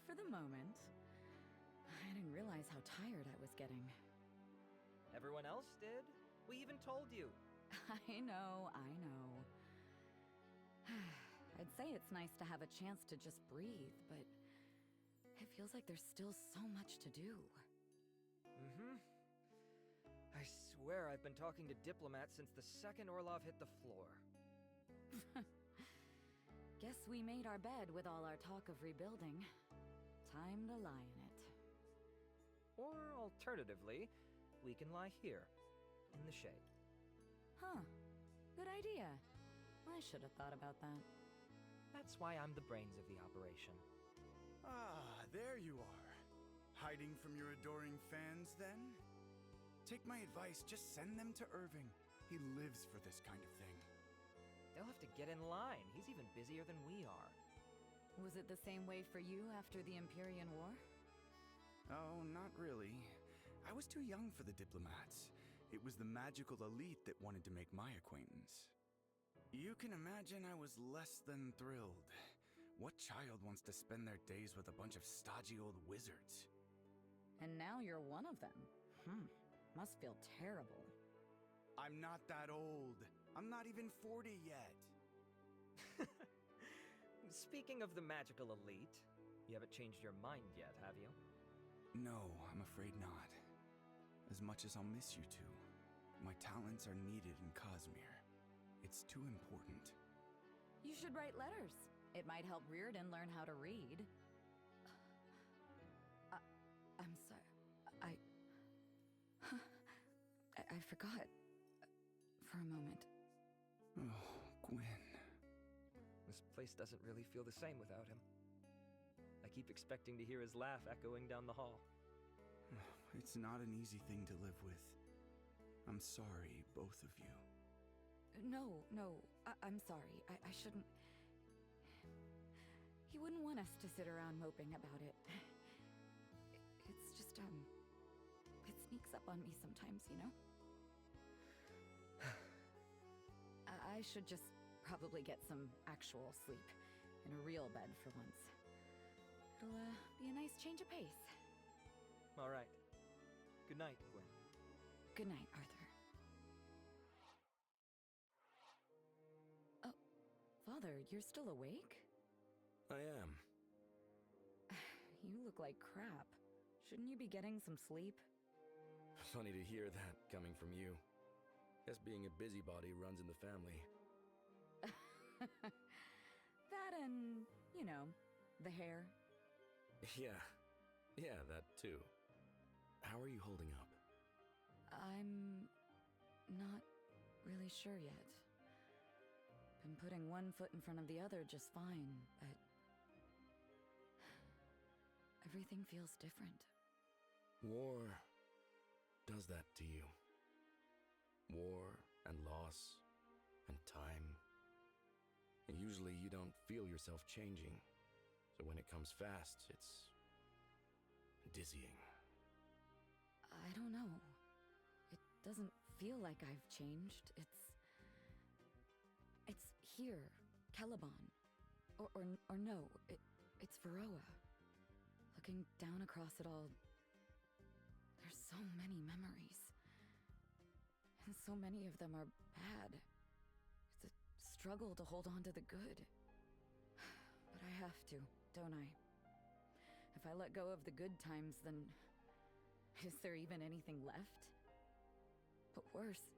for the moment. I didn't realize how tired I was getting. Everyone else did. We even told you. I know. I'd say it's nice to have a chance to just breathe, but it feels like there's still so much to do. I swear I've been talking to diplomats since the second Orlov hit the floor. Guess we made our bed with all our talk of rebuilding. Time to lie in it. Or alternatively, we can lie here, in the shade. Huh. Good idea. I should have thought about that. That's why I'm the brains of the operation. Ah, there you are. Hiding from your adoring fans, then? Take my advice, just send them to Irving. He lives for this kind of thing. They'll have to get in line. He's even busier than we are. Was it the same way for you after the Empyrean War? Oh, not really. I was too young for the diplomats. It was the magical elite that wanted to make my acquaintance. You can imagine I was less than thrilled. What child wants to spend their days with a bunch of stodgy old wizards? And now you're one of them. Must feel terrible. I'm not that old. I'm not even 40 yet. Speaking of the magical elite, you haven't changed your mind yet, have you? No, I'm afraid not. As much as I'll miss you two, my talents are needed in Cosmere. It's too important. You should write letters. It might help Reardon learn how to read. I'm sorry. I forgot. For a moment. Oh, Gwen. This place doesn't really feel the same without him. I keep expecting to hear his laugh echoing down the hall. It's not an easy thing to live with. I'm sorry, both of you. No, I'm sorry. I shouldn't... He wouldn't want us to sit around moping about it. It's just, it sneaks up on me sometimes, you know? I should just probably get some actual sleep in a real bed for once. It'll, be a nice change of pace. All right. Good night, Gwen. Good night, Arthur. Oh, Father, you're still awake? I am. You look like crap. Shouldn't you be getting some sleep? Funny to hear that coming from you. Guess being a busybody runs in the family. That and, you know, the hair. Yeah, that too. How are you holding up? I'm not really sure yet. Been putting one foot in front of the other just fine, but everything feels different. War does that to you. War and loss and time. And usually you don't feel yourself changing. So when it comes fast, it's dizzying. I don't know. It doesn't feel like I've changed. It's here, Caliban. Or no, it's Varroa. Looking down across it all, there's so many memories. And so many of them are bad. It's a struggle to hold on to the good. But I have to, don't I? If I let go of the good times, then is there even anything left? But worse,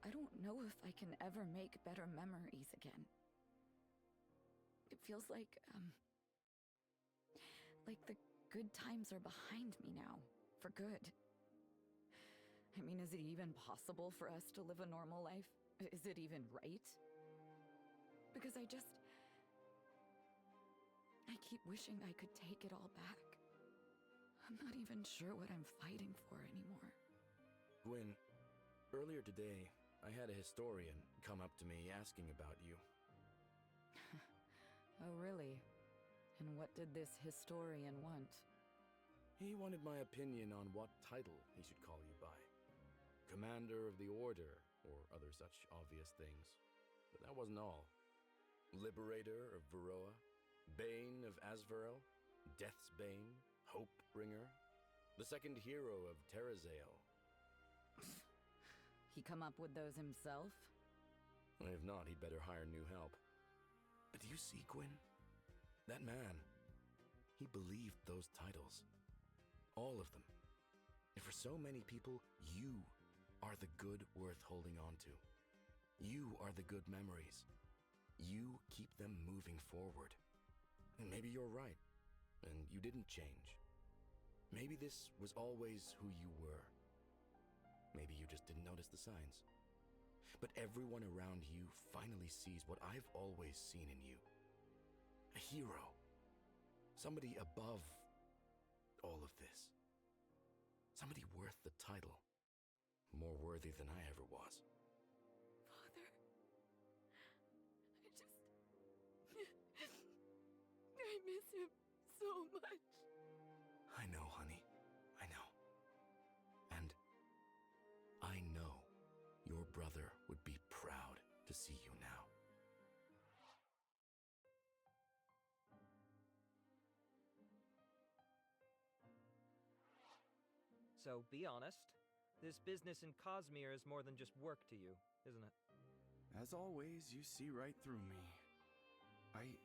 I don't know if I can ever make better memories again. It feels like the good times are behind me now, for good. I mean, is it even possible for us to live a normal life? Is it even right? Because I keep wishing I could take it all back. I'm not even sure what I'm fighting for anymore. Gwen, earlier today, I had a historian come up to me asking about you. Oh, really? And what did this historian want? He wanted my opinion on what title he should call you by. Commander of the Order, or other such obvious things. But that wasn't all. Liberator of Varroa? Bane of Asvarel? Death's Bane, Hope Bringer, the second hero of Terrazale. He come up with those himself? If not, he'd better hire new help. But do you see, Gwyn? That man, he believed those titles. All of them. And for so many people, you are the good worth holding on to. You are the good memories. You keep them moving forward. And maybe you're right, and you didn't change. Maybe this was always who you were. Maybe you just didn't notice the signs. But everyone around you finally sees what I've always seen in you. A hero. Somebody above all of this. Somebody worth the title. More worthy than I ever was. Father, I miss him so much. I know, honey. I know. And I know your brother would be proud to see you now. So, be honest. This business in Cosmere is more than just work to you, isn't it? As always, you see right through me. I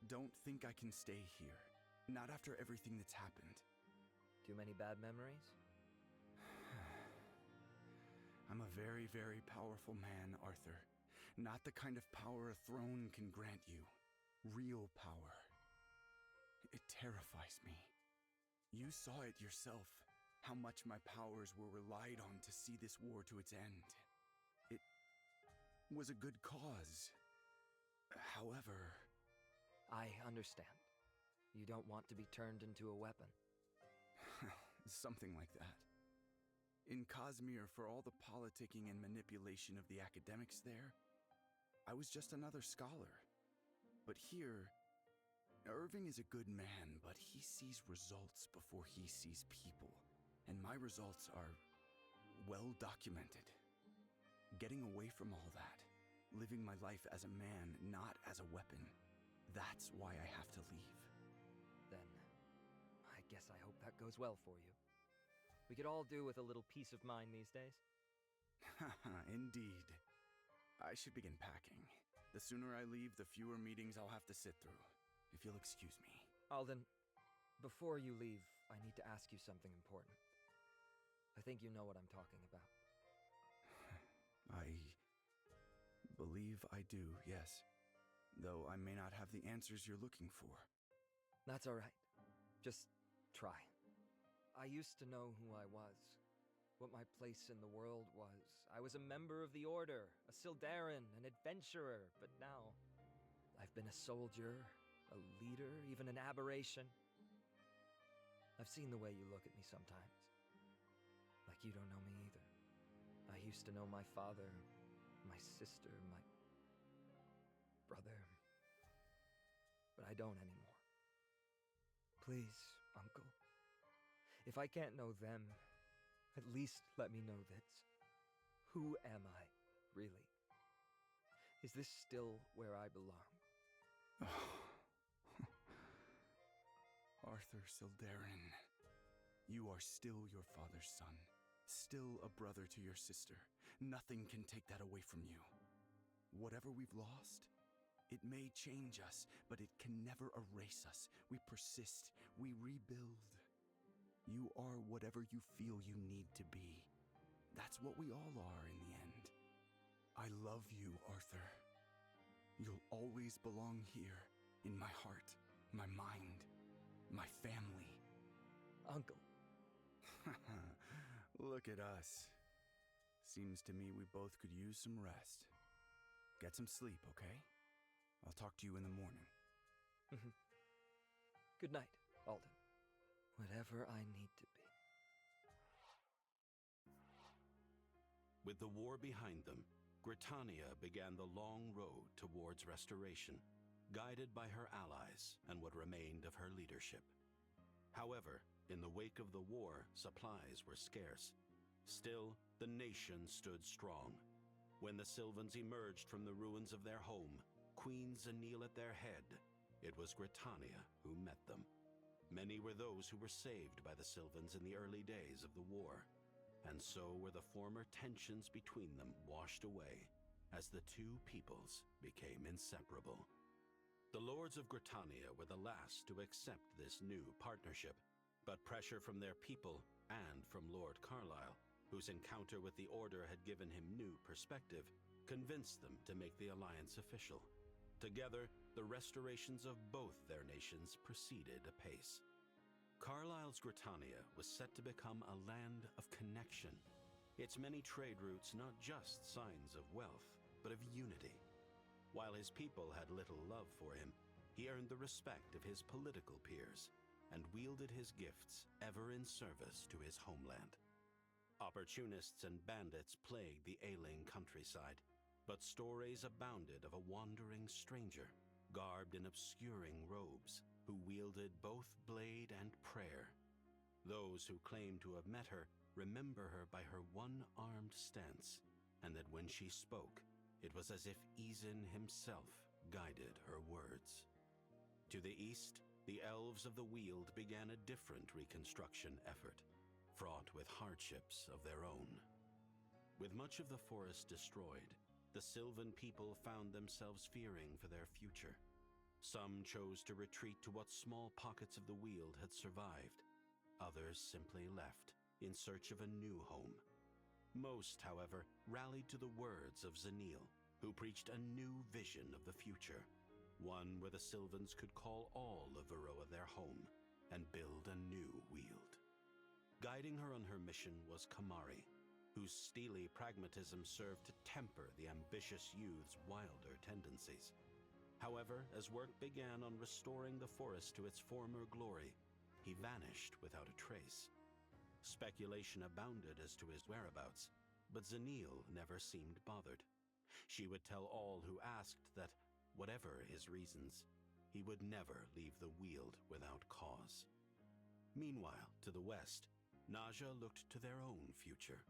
don't think I can stay here. Not after everything that's happened. Too many bad memories? I'm a very, very powerful man, Arthur. Not the kind of power a throne can grant you. Real power. It terrifies me. You saw it yourself, how much my powers were relied on to see this war to its end. It was a good cause. However... I understand. You don't want to be turned into a weapon. Something like that. In Cosmere, for all the politicking and manipulation of the academics there, I was just another scholar. But here, Irving is a good man, but he sees results before he sees people. And my results are well documented. Getting away from all that, living my life as a man, not as a weapon, that's why I have to leave. Then, I guess I hope that goes well for you. We could all do with a little peace of mind these days. Indeed. I should begin packing. The sooner I leave, the fewer meetings I'll have to sit through. If you'll excuse me. Alden, before you leave, I need to ask you something important. I think you know what I'm talking about. I believe I do, yes. Though I may not have the answers you're looking for. That's all right. Just try. I used to know who I was, what my place in the world was. I was a member of the Order, a Sildarin, an adventurer, but now I've been a soldier, a leader, even an aberration. I've seen the way you look at me sometimes. Like you don't know me either. I used to know my father, my sister, my brother, but I don't anymore. Please, Uncle. If I can't know them, at least let me know this. Who am I, really? Is this still where I belong? Arthur Sildarin, you are still your father's son. Still a brother to your sister. Nothing can take that away from you. Whatever we've lost, it may change us, but it can never erase us. We persist. We rebuild. You are whatever you feel you need to be. That's what we all are in the end. I love you, Arthur. You'll always belong here, in my heart, my mind, my family. Uncle. Look at us. Seems to me we both could use some rest. Get some sleep, okay? I'll talk to you in the morning. Good night, Alden. Whatever I need to be. With the war behind them, Gritania began the long road towards restoration, guided by her allies and what remained of her leadership. However, in the wake of the war, supplies were scarce. Still, the nation stood strong. When the Sylvans emerged from the ruins of their home, Queen Zanille at their head, it was Gritania who met them. Many were those who were saved by the Sylvans in the early days of the war, and so were the former tensions between them washed away as the two peoples became inseparable. The lords of Gritania were the last to accept this new partnership, but pressure from their people and from Lord Carlisle, whose encounter with the Order had given him new perspective, convinced them to make the alliance official. Together, the restorations of both their nations proceeded apace. Carlisle's Gritania was set to become a land of connection, its many trade routes not just signs of wealth, but of unity. While his people had little love for him, he earned the respect of his political peers and wielded his gifts ever in service to his homeland. Opportunists and bandits plagued the ailing countryside, but stories abounded of a wandering stranger, garbed in obscuring robes, who wielded both blade and prayer. Those who claim to have met her remember her by her one-armed stance, and that when she spoke, it was as if Izin himself guided her words. To the east, the elves of the Weald began a different reconstruction effort, fraught with hardships of their own. With much of the forest destroyed, the Sylvan people found themselves fearing for their future. Some chose to retreat to what small pockets of the Weald had survived. Others simply left, in search of a new home. Most, however, rallied to the words of Zanil, who preached a new vision of the future, one where the Sylvans could call all of Varroa their home and build a new Weald. Guiding her on her mission was Kamari, whose steely pragmatism served to temper the ambitious youth's wilder tendencies. However, as work began on restoring the forest to its former glory, he vanished without a trace. Speculation abounded as to his whereabouts, but Zanil never seemed bothered. She would tell all who asked that, whatever his reasons, he would never leave the Weald without cause. Meanwhile, to the west, Naja looked to their own future.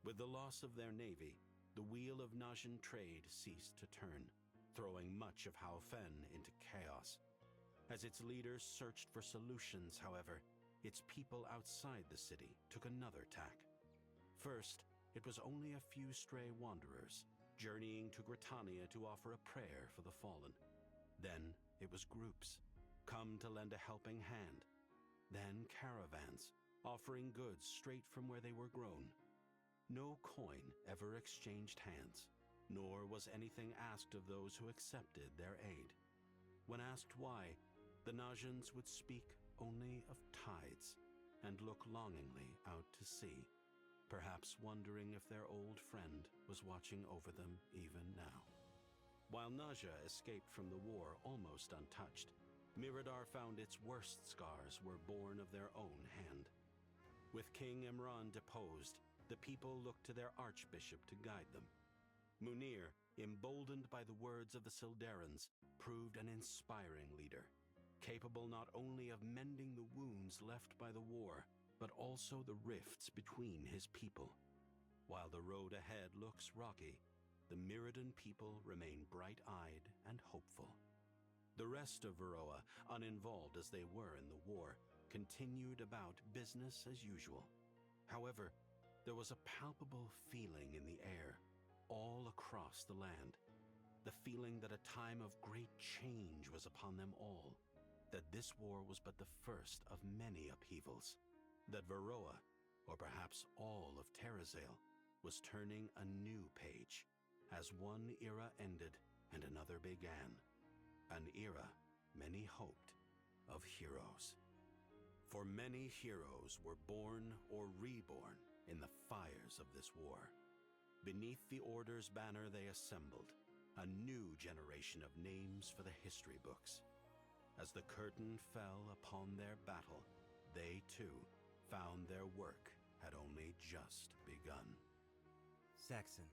With the loss of their navy, the wheel of Najan trade ceased to turn, throwing much of Hao Fen into chaos. As its leaders searched for solutions, however, its people outside the city took another tack. First, it was only a few stray wanderers, journeying to Gritania to offer a prayer for the fallen. Then it was groups, come to lend a helping hand. Then caravans, offering goods straight from where they were grown. No coin ever exchanged hands, nor was anything asked of those who accepted their aid. When asked why, the Najans would speak only of tides and look longingly out to sea, perhaps wondering if their old friend was watching over them even now. While Naja escaped from the war almost untouched, Miradar found its worst scars were born of their own hand. With King Imran deposed, the people looked to their archbishop to guide them. Munir, emboldened by the words of the Sildarans, proved an inspiring leader, capable not only of mending the wounds left by the war, but also the rifts between his people. While the road ahead looks rocky, the Mirrodin people remain bright-eyed and hopeful. The rest of Varroa, uninvolved as they were in the war, continued about business as usual. However, there was a palpable feeling in the air, all across the land. The feeling that a time of great change was upon them all, that this war was but the first of many upheavals, that Varroa, or perhaps all of Terrazale, was turning a new page, as one era ended and another began, an era many hoped of heroes. For many heroes were born or reborn in the fires of this war. Beneath the Order's banner they assembled, a new generation of names for the history books. As the curtain fell upon their battle, they too found their work had only just begun. Saxon,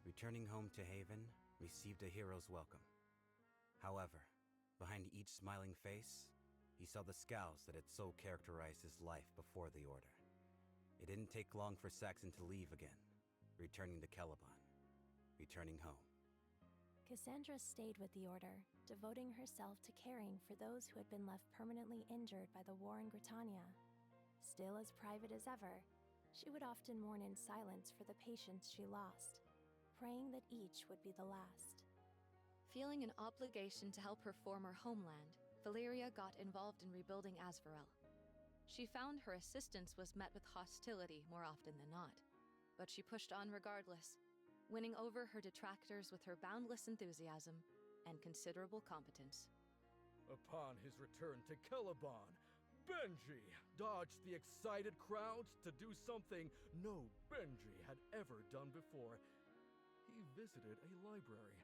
returning home to Haven, received a hero's welcome. However, behind each smiling face, he saw the scowls that had so characterized his life before the Order. It didn't take long for Saxon to leave again, returning to Caliban, returning home. Cassandra stayed with the Order, devoting herself to caring for those who had been left permanently injured by the war in Britannia. Still as private as ever, she would often mourn in silence for the patients she lost, praying that each would be the last. Feeling an obligation to help her former homeland, Valeria got involved in rebuilding Azvarel. She found her assistance was met with hostility more often than not, but she pushed on regardless, winning over her detractors with her boundless enthusiasm and considerable competence. Upon his return to Caliban, Benji dodged the excited crowds to do something no Benji had ever done before. He visited a library,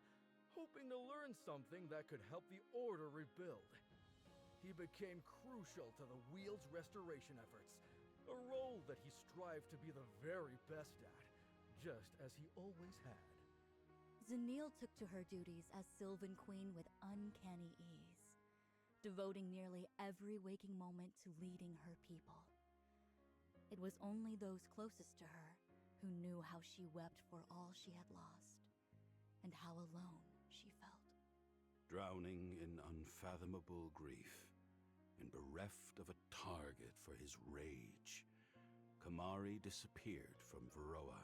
hoping to learn something that could help the Order rebuild. He became crucial to the Wheel's restoration efforts, a role that he strived to be the very best at, just as he always had. Zanille took to her duties as Sylvan Queen with uncanny ease, devoting nearly every waking moment to leading her people. It was only those closest to her who knew how she wept for all she had lost, and how alone she felt. Drowning in unfathomable grief, and bereft of a target for his rage, Kamari disappeared from Varroa.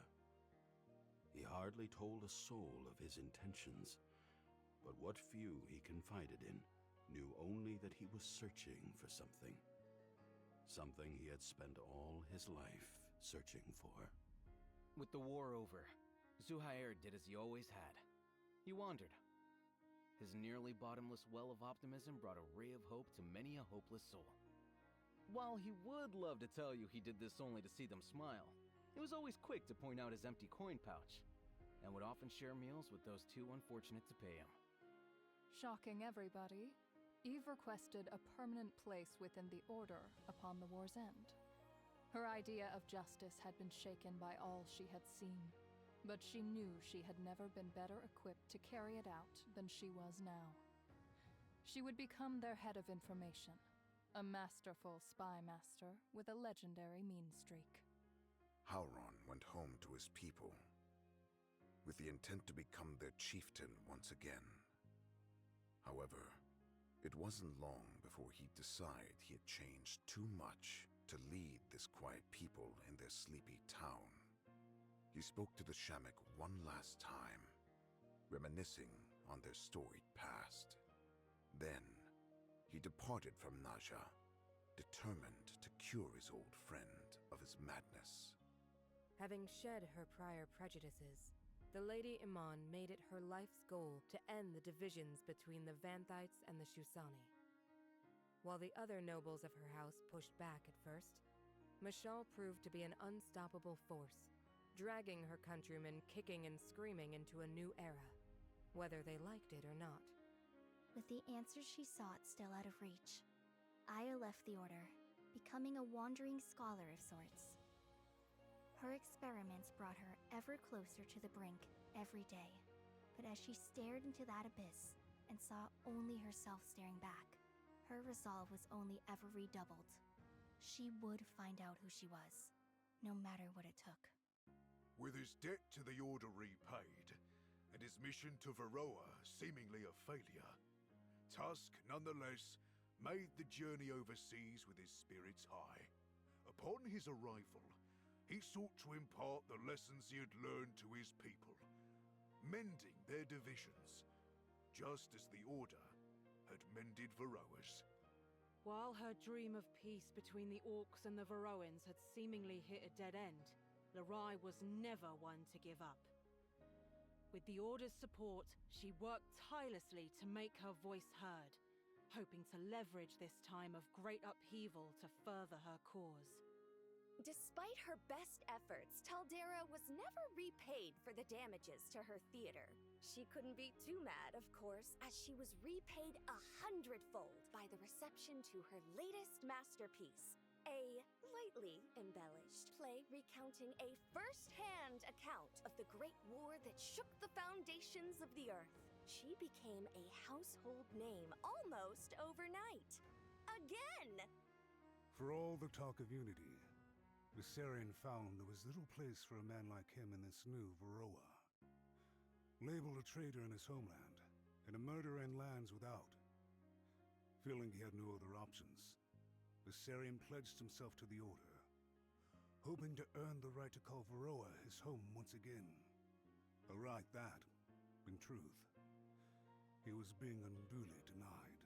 He hardly told a soul of his intentions, but what few he confided in knew only that he was searching for something. Something he had spent all his life searching for. With the war over, Zuhair did as he always had. He wandered. His nearly bottomless well of optimism brought a ray of hope to many a hopeless soul. While he would love to tell you he did this only to see them smile, he was always quick to point out his empty coin pouch, and would often share meals with those too unfortunate to pay him. Shocking everybody, Eve requested a permanent place within the Order upon the war's end. Her idea of justice had been shaken by all she had seen, but she knew she had never been better equipped to carry it out than she was now. She would become their head of information, a masterful spy master with a legendary mean streak. Hauron went home to his people, with the intent to become their chieftain once again. However, it wasn't long before he'd decide he had changed too much to lead this quiet people in their sleepy town. He spoke to the Shamak one last time, reminiscing on their storied past. Then, he departed from Naja, determined to cure his old friend of his madness. Having shed her prior prejudices, the Lady Iman made it her life's goal to end the divisions between the Vanthites and the Shusani. While the other nobles of her house pushed back at first, Mashal proved to be an unstoppable force, dragging her countrymen kicking and screaming into a new era, whether they liked it or not. With the answers she sought still out of reach, Aya left the Order, becoming a wandering scholar of sorts. Her experiments brought her ever closer to the brink every day, but as she stared into that abyss and saw only herself staring back, her resolve was only ever redoubled. She would find out who she was, no matter what it took. With his debt to the Order repaid, and his mission to Varroa seemingly a failure, Tusk, nonetheless, made the journey overseas with his spirits high. Upon his arrival, he sought to impart the lessons he had learned to his people, mending their divisions, just as the Order had mended Varroa's. While her dream of peace between the Orcs and the Varroans had seemingly hit a dead end, Larai was never one to give up. With the Order's support, she worked tirelessly to make her voice heard, hoping to leverage this time of great upheaval to further her cause. Despite her best efforts, Taldera was never repaid for the damages to her theater. She couldn't be too mad, of course, as she was repaid 100-fold by the reception to her latest masterpiece, a lightly embellished play recounting a first-hand account of the Great War that shook the foundations of the Earth. She became a household name almost overnight. Again! For all the talk of unity, Viserion found there was little place for a man like him in this new Varroa. Labeled a traitor in his homeland, murdering lands without. Feeling he had no other options, Viserion pledged himself to the Order, hoping to earn the right to call Varroa his home once again. A right that, in truth, he was being unduly denied.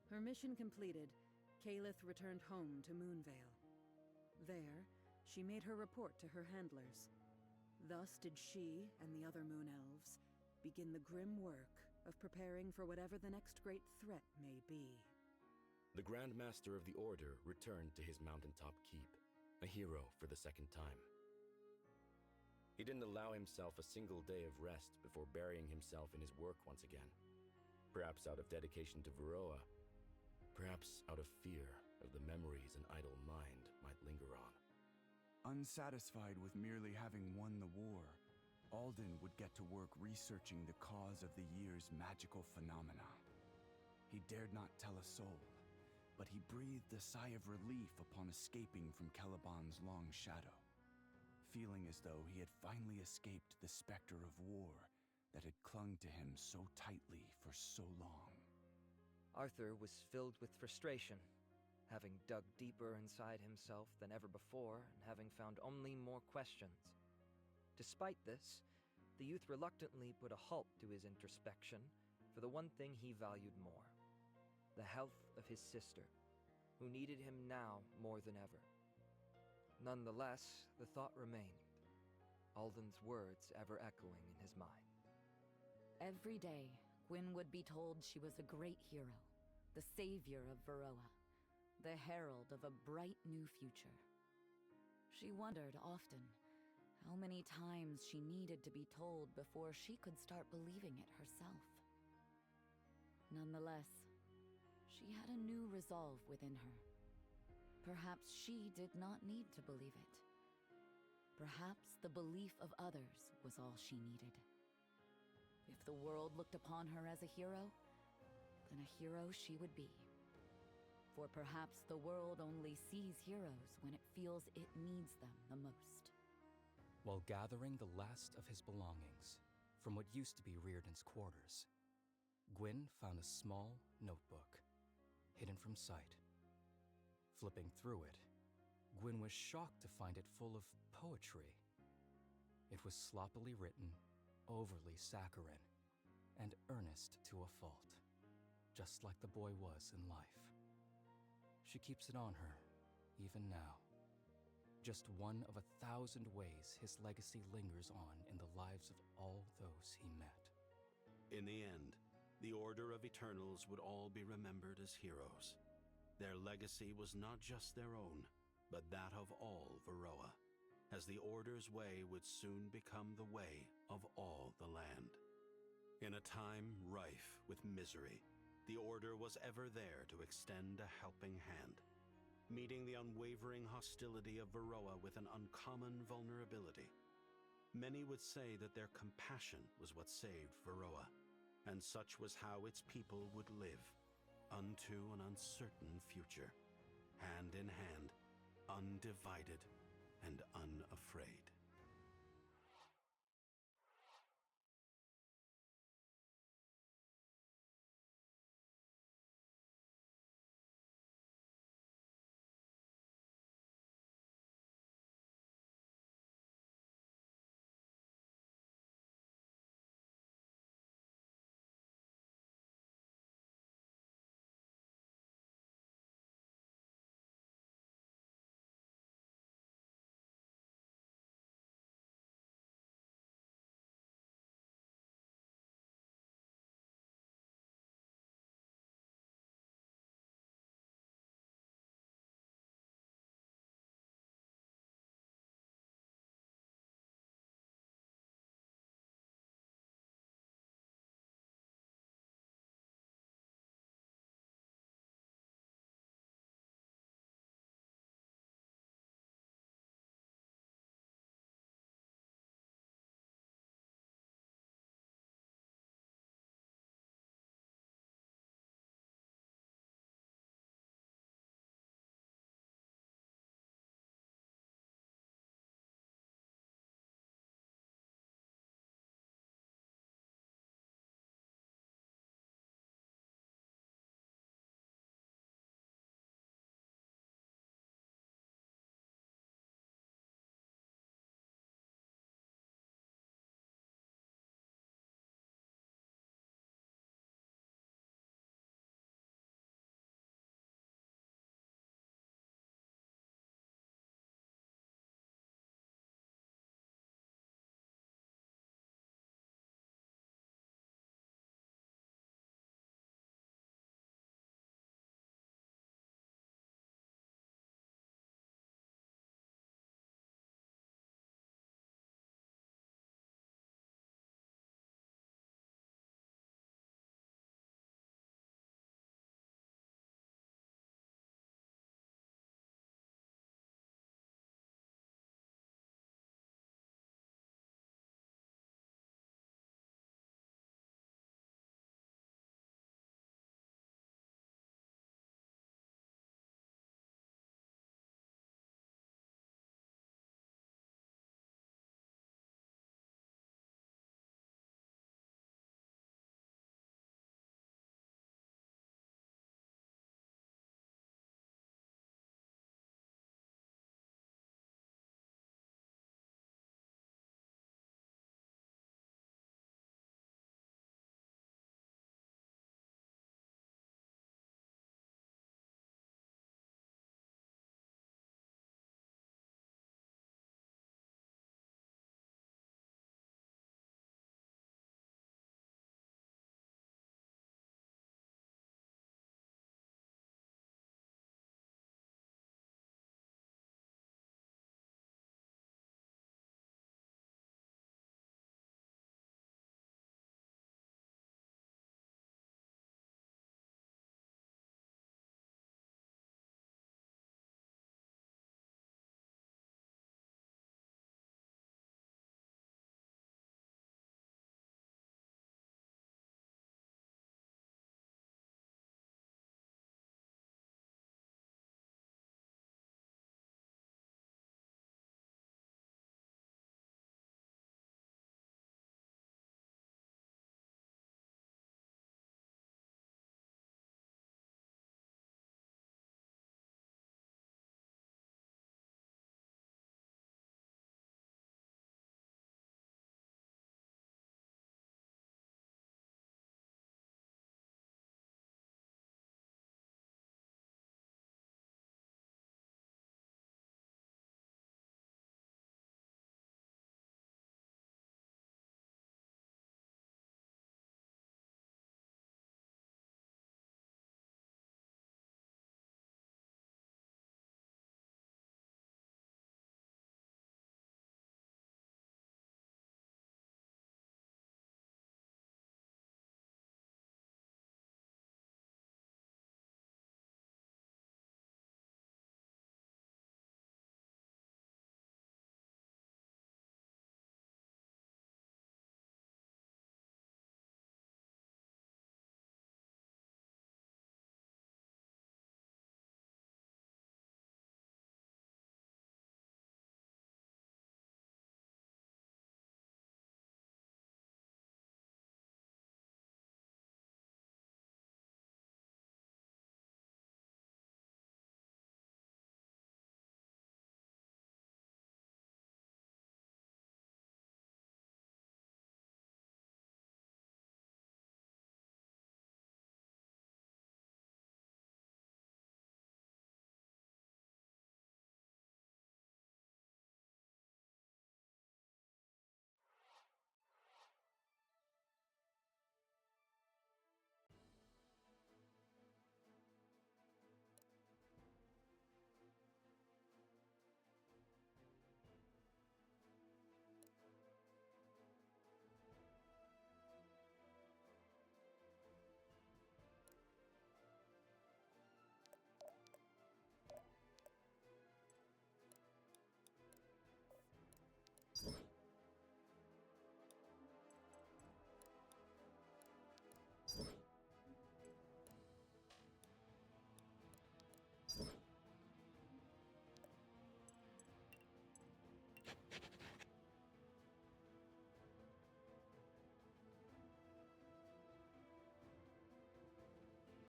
Her mission completed, Calith returned home to Moonvale. There, she made her report to her handlers. Thus did she and the other Moon Elves begin the grim work of preparing for whatever the next great threat may be. The Grand Master of the Order returned to his mountaintop keep, a hero for the second time. He didn't allow himself a single day of rest before burying himself in his work once again. Perhaps out of dedication to Varroa, perhaps out of fear of the memories an idle mind might linger on. Unsatisfied with merely having won the war, Alden would get to work researching the cause of the year's magical phenomena. He dared not tell a soul, but he breathed a sigh of relief upon escaping from Caliban's long shadow, feeling as though he had finally escaped the specter of war that had clung to him so tightly for so long. Arthur was filled with frustration, having dug deeper inside himself than ever before and having found only more questions. Despite this, the youth reluctantly put a halt to his introspection for the one thing he valued more: the health of his sister, who needed him now more than ever. Nonetheless, the thought remained, Alden's words ever echoing in his mind. Every day, Gwyn would be told she was a great hero, the savior of Varroa, the herald of a bright new future. She wondered often how many times she needed to be told before she could start believing it herself. Nonetheless, she had a new resolve within her. Perhaps she did not need to believe it. Perhaps the belief of others was all she needed. If the world looked upon her as a hero, then a hero she would be. For perhaps the world only sees heroes when it feels it needs them the most. While gathering the last of his belongings from what used to be Reardon's quarters, Gwyn found a small notebook, hidden from sight. Flipping through it, Gwyn was shocked to find it full of poetry. It was sloppily written, overly saccharine, and earnest to a fault, just like the boy was in life. She keeps it on her, even now. Just one of 1,000 ways his legacy lingers on in the lives of all those he met. In the end, the Order of Eternals would all be remembered as heroes. Their legacy was not just their own, but that of all Varroa, as the Order's way would soon become the way of all the land. In a time rife with misery, the Order was ever there to extend a helping hand, meeting the unwavering hostility of Varroa with an uncommon vulnerability. Many would say that their compassion was what saved Varroa, and such was how its people would live, unto an uncertain future, hand in hand, undivided and unafraid.